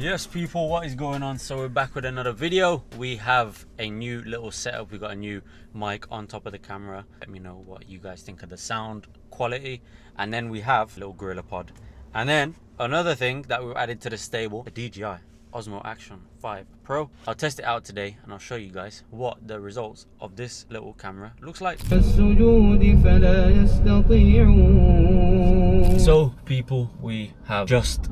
Yes people, what is going on? So we're back with another video. We have a new little setup. We got a new mic on top of the camera. Let me know what you guys think of the sound quality. And then we have a little gorilla pod. And then another thing that we've added to the stable, a DJI Osmo Action 5 Pro. I'll test it out today and I'll show you guys what the results of this little camera looks like. So people, we have just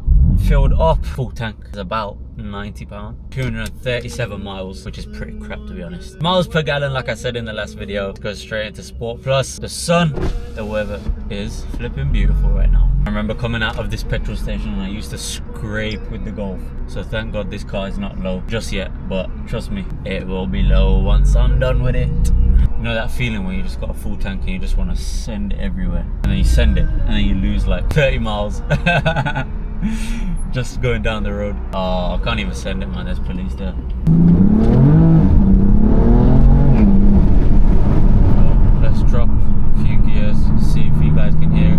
filled up full tank. It's about £90, 237 miles, which is pretty crap to be honest. Miles per gallon, like I said in the last video, goes straight into sport. Plus the sun, the weather is flipping beautiful right now. I remember coming out of this petrol station and I used to scrape with the Golf. So thank God this car is not low just yet, but trust me, it will be low once I'm done with it. You know that feeling when you just got a full tank and you just want to send it everywhere, and then you send it and then you lose like 30 miles just going down the road. Oh, I can't even send it, man. There's police there. Let's drop a few gears, see if you guys can hear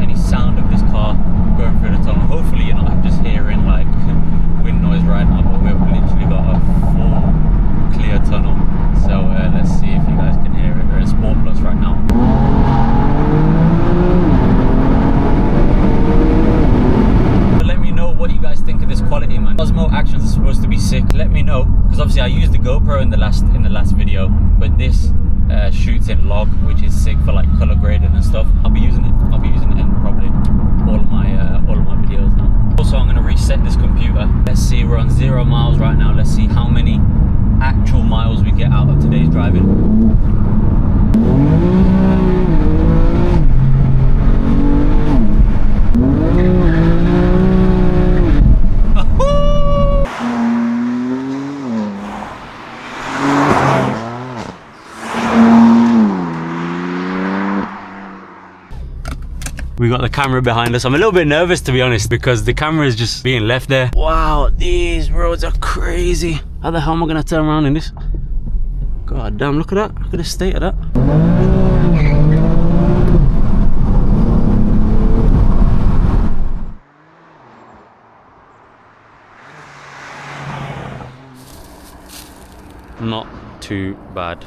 any sound of this car going through the tunnel. Hopefully you're not just hearing like wind noise right now, but we've literally got a full clear tunnel. So let's see if you guys can hear it. We're in Sport Plus right now. Let me know what you guys think of this quality, man. Osmo Actions are supposed to be sick. Let me know, because obviously I used the GoPro in the last video, but this shoots in log, which is sick for like color grading and stuff. I'll be using it in probably all of my videos now. Also, I'm going to reset this computer. Let's see, we're on 0 miles right now. Let's see how many actual miles we get out of today's driving. We got the camera behind us. I'm a little bit nervous to be honest, because the camera is just being left there. Wow, these roads are crazy. How the hell am I gonna turn around in this? God damn, look at that. Look at the state of that. Not too bad.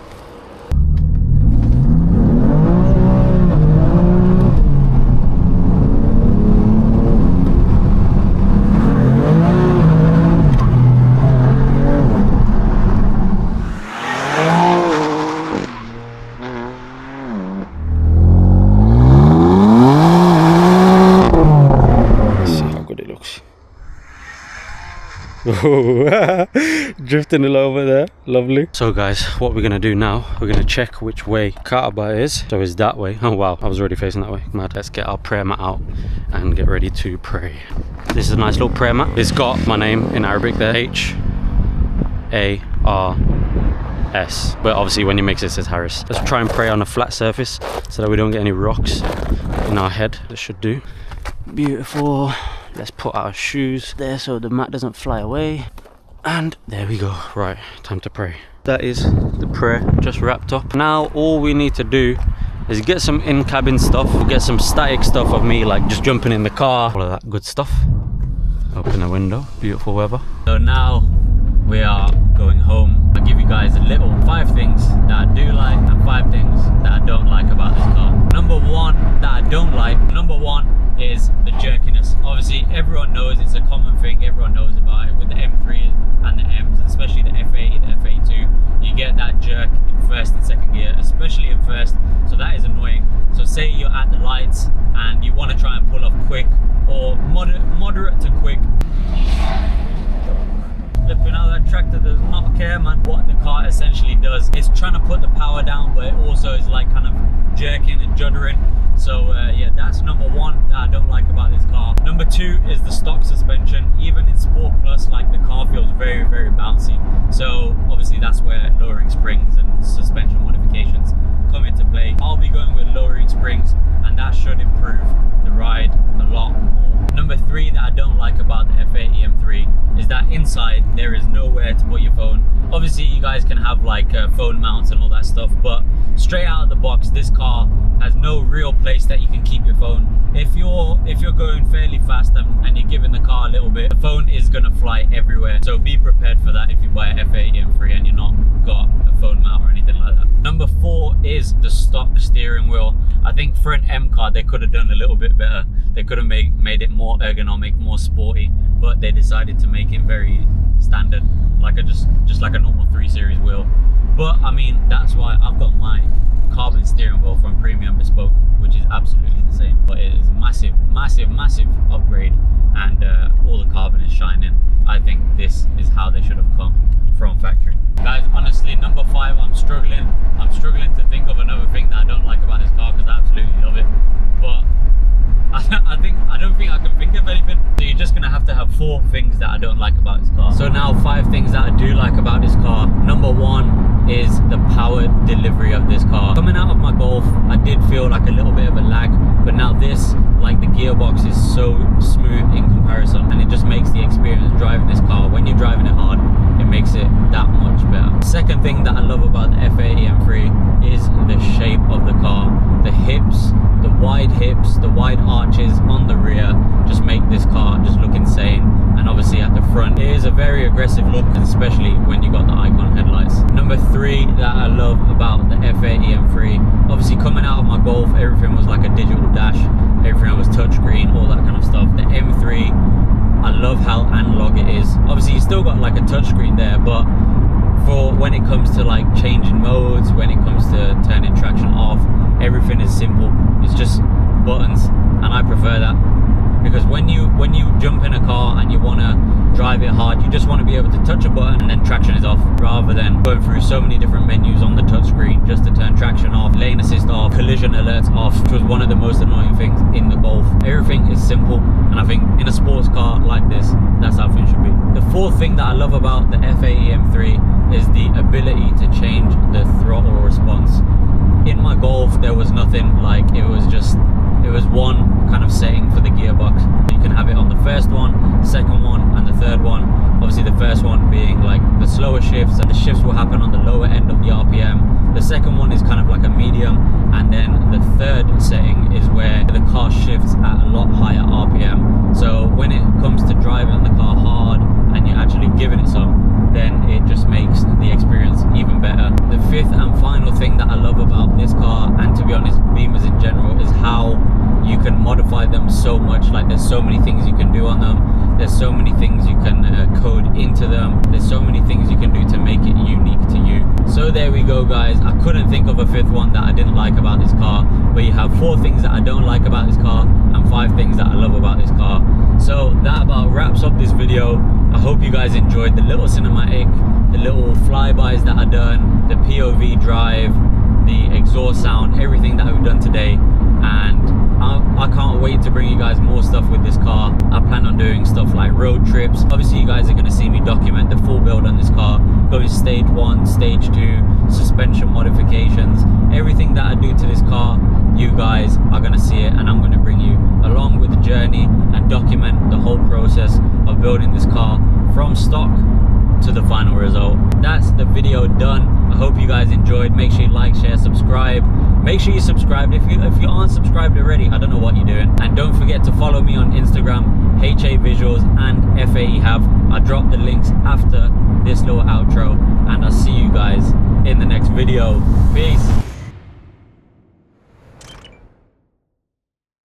Drifting a little bit there, lovely. So guys, what we're gonna do now, we're gonna check which way Kaaba is. So it's that way. Oh wow, I was already facing that way, mad. Let's get our prayer mat out and get ready to pray. This is a nice little prayer mat. It's got my name in Arabic there, H-A-R-S, but obviously when you mix it says Harris. Let's try and pray on a flat surface so that we don't get any rocks in our head. This should do. Beautiful. Let's put our shoes there so the mat doesn't fly away. And there we go. Right, time to pray. That is the prayer just wrapped up. Now all we need to do is get some in-cabin stuff, get some static stuff of me like just jumping in the car, all of that good stuff. Open the window, beautiful weather. So now we are going home. I'll give you guys a little 5 things that I do like and 5 things that I don't like about this car. Number 1 that I don't like, number 1 is the jerkiness. Obviously everyone knows, it's a common thing, everyone knows about it with the M3 and the M's, especially the F80, the F82. You get that jerk in first and second gear, especially in first, so that is annoying. So say you're at the lights and you want to try and pull off quick or moderate to quick. Flipping out, that tractor does not care, man. What the car essentially does is trying to put the power down, but it also is like kind of jerking and juddering. So yeah, that's number 1 that I don't like about this car. Number 2 is the stock suspension. Even in Sport Plus, like the car feels very, very bouncy. So obviously that's where lowering springs and suspension modifications come into play. I'll be going with lowering springs, and that should improve the ride a lot more. Number 3 that I don't like about the F80 M3 is that inside there is nowhere to put your phone. Obviously you guys can have like phone mounts and all that stuff, but straight out of the box this car has no real place that you can keep your phone. If you're going fairly fast and you're giving the car a little bit, the phone is gonna fly everywhere. So be prepared for that if you buy an F80 M3 and you're not got a phone mount or anything like that. Number 4 is the stock steering wheel. I think for an M car they could have done a little bit better. They could have made it more ergonomic, more sporty, but they decided to make it very standard, like just like a normal 3 Series wheel. But I mean, that's why I've got my carbon steering wheel from Premium Bespoke, which is absolutely the same, but it is massive upgrade, and all the carbon is shining. I think this is how they should have come from factory. Guys, honestly, number 5, I'm struggling to think of another thing that I don't like about this car, because I absolutely love it, but I don't think I can think of anything. So you're just gonna have to have 4 things that I don't like about this car. So now 5 things that I do like about this car. Number 1 is the power delivery of this car. Coming out of my Golf, I did feel like a little bit of a lag, but now this, like, the gearbox is so smooth in comparison, and it just makes the experience driving this car, when you're driving it hard, it makes it that much better. Second thing that I love about the F80 M3 is the shape of the car. The hips, the wide hips, the wide arches on the rear just make this car just look insane. And obviously at the front, it is a very aggressive look, especially when you got the icon headlights. Number 3 that I love about the F80 M3, obviously coming out of my Golf, everything was like a digital dash, everything was touchscreen, all that kind of stuff. The M3, I love how analog it is. Obviously you still got like a touchscreen there, but for when it comes to like changing modes, when it comes to turning traction off, everything is simple. It's just buttons, and I prefer that, because when you jump in a car and you want to drive it hard, you just want to be able to touch a button and then traction is off, rather than going through so many different menus on the touchscreen just to turn traction off, lane assist off, collision alerts off, which was one of the most annoying things in the Golf. Everything is simple, and I think in a sports car like this, that's how things should be. The 4th thing that I love about the F80 M3 is the ability to change the throttle response. In my Golf, there was nothing, like, it was one kind of setting for the gearbox. You can have it on the first one, the second one, and the third one. Obviously the first one being like the slower shifts, and the shifts will happen on the lower end of the RPM. The second one is kind of like a medium, and then the third setting is where the car shifts at a lot higher RPM. So when it comes to driving the car hard and you're actually giving it some, then it just makes the experience even better. The 5th and final thing that I love about this car, and to be honest, Beamers in general, is how you can modify them so much. Like, there's so many things you can do on them, there's so many things you can code into them, there's so many things you can do to make it unique to you. So there we go, guys. I couldn't think of a 5th one that I didn't like about this car, but you have 4 things that I don't like about this car and 5 things that I love about this car. So that about wraps up this video. I hope you guys enjoyed the little cinematic, the little flybys that I've done, the POV drive, the exhaust sound, everything that we've done today, and I can't wait to bring you guys more stuff with this car. I plan on doing stuff like road trips. Obviously you guys are going to see me document the full build on this car, going stage 1, stage 2, suspension modifications, everything that I do to this car, you guys are going to see it, and I'm going to bring you along with the journey and document the whole process of building this car from stock to the final result. That's the video done. I hope you guys enjoyed. Make sure you like, share, subscribe. Make sure you subscribe. If you aren't subscribed already, I don't know what you're doing. And don't forget to follow me on Instagram, HA Visuals and F80 Have. I drop the links after this little outro, and I'll see you guys in the next video. Peace.